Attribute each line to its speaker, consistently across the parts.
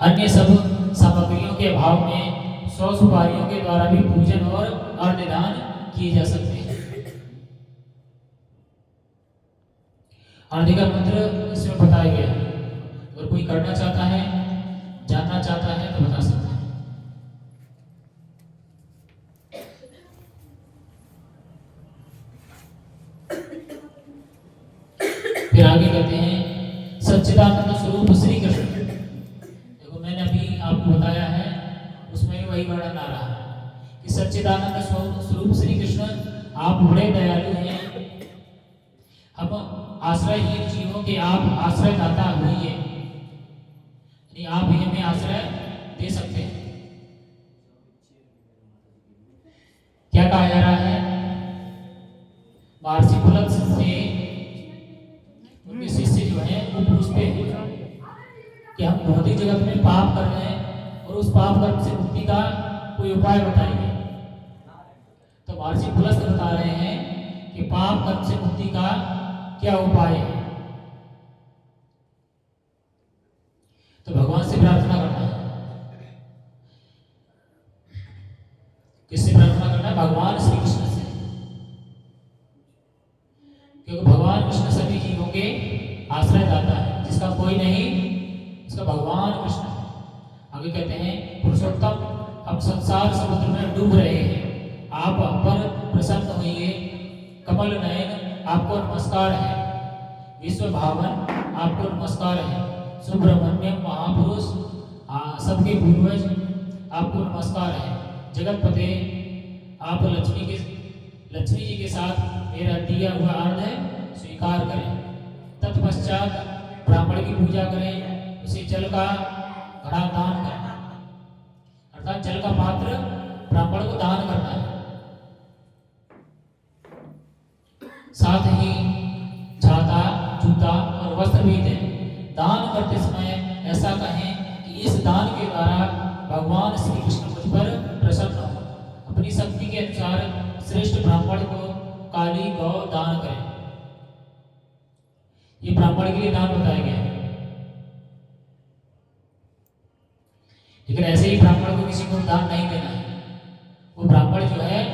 Speaker 1: अन्य सब सामग्रियों के अभाव में 100 सुपारियों के द्वारा भी पूजन और अर्घदान किए जा सकते हैं। अर्घ्य का मंत्र इसमें बताया गया है। अगर कोई करना चाहता है, जानना चाहता है तो बता सकते हैं। फिर आगे कहते हैं सच्चिदानंद स्वरूप श्री कृष्ण। देखो मैंने अभी आपको बताया है, उसमें भी वही वर्णन आ रहा है कि सच्चिदानंद स्वरूप श्री कृष्ण आप बड़े दयालु हैं। हम आश्रयहीन जीवों के आप आश्रयदाता हुए, आप ही हमें आश्रय दे सकते हैं। क्या कहा जा रहा है? महर्षि पुलक से उनके शिष्य जो है वो पूछते हैं कि हम भौतिक जगत में पाप कर रहे हैं और उस पाप कर्म से मुक्ति का कोई उपाय बताइए। तो महर्षि पुलक बता रहे हैं कि पाप कर्म से मुक्ति का क्या उपाय है। तो भगवान से प्रार्थना करना है। किससे प्रार्थना करना है? भगवान श्री कृष्ण से, क्योंकि भगवान कृष्ण सभी जीवों के आश्रयदाता है। जिसका कोई नहीं, उसका भगवान कृष्ण है। आगे कहते हैं पुरुषोत्तम, हम संसार समुद्र में डूब रहे हैं, आप हम पर प्रसन्न होइए। कमल नयन आपको नमस्कार है, विश्व भावन आपको नमस्कार है। सुब्रह्मण्य महापुरुष सबके पूर्वज आपको नमस्कार है। जगतपते आप लक्ष्मी जी के साथ मेरा दिया हुआ अर्घ्य स्वीकार करें। तत्पश्चात ब्राह्मण की पूजा करें, उसे जल का घड़ा दान करें, अर्थात जल का पात्र ब्राह्मण को दान करना है। साथ ही छाता, जूता और वस्त्र भी दें। दान करते समय ऐसा कहें कि इस दान के द्वारा भगवान श्री कृष्ण मुझ पर प्रसन्न हो। अपनी शक्ति के अनुसार श्रेष्ठ ब्राह्मण को काली गौ दान करें। ये ब्राह्मण के लिए दान बताया गया है। लेकिन ऐसे ही ब्राह्मण को किसी को दान नहीं देना है। वो ब्राह्मण जो है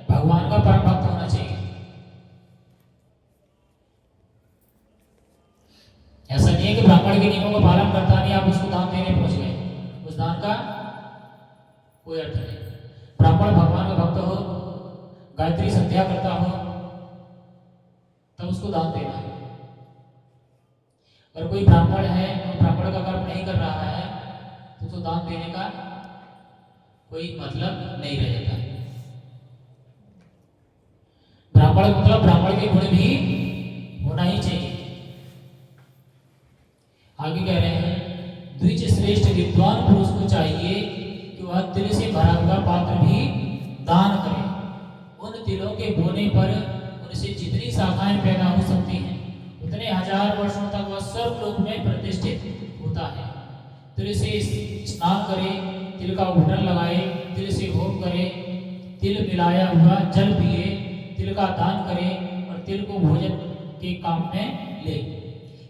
Speaker 1: भगवान का परम भक्त होना चाहिए। ऐसा नहीं है कि ब्राह्मण के नियमों का पालन करता नहीं, आप उसको दान देने पहुंच गए, उस दान का कोई अर्थ नहीं। ब्राह्मण भगवान का भक्त हो, गायत्री संध्या करता हो, तब उसको दान देना है। अगर कोई ब्राह्मण है और ब्राह्मण का कर्म नहीं कर रहा है तो उसको दान देने का कोई मतलब नहीं रह जाता। ब्राह्मण मतलब ब्राह्मण के गुण भी होना ही चाहिए। आगे कह रहे हैं द्विज श्रेष्ठ विद्वान पुरुष को चाहिए कि वह तिल से भरा हुआ पात्र भी दान करे। उन तिलों के बोने पर उनसे जितनी शाखाएं पैदा हो सकती हैं उतने हजार वर्षों तक वह स्वर्गलोक में प्रतिष्ठित होता है। तिल से स्नान करे, तिल का उबटन लगाए, तिल से होम करे, तिल मिलाया हुआ जल पिए, तिल का दान करे और तिल को भोजन के काम में ले।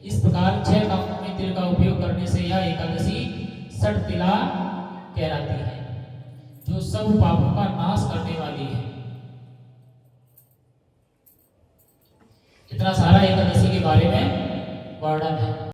Speaker 1: इस प्रकार 6 कामों में तिल का उपयोग करने से यह एकादशी षट तिला कहलाती है, जो सब पापों का नाश करने वाली है। इतना सारा एकादशी के बारे में वर्णन है।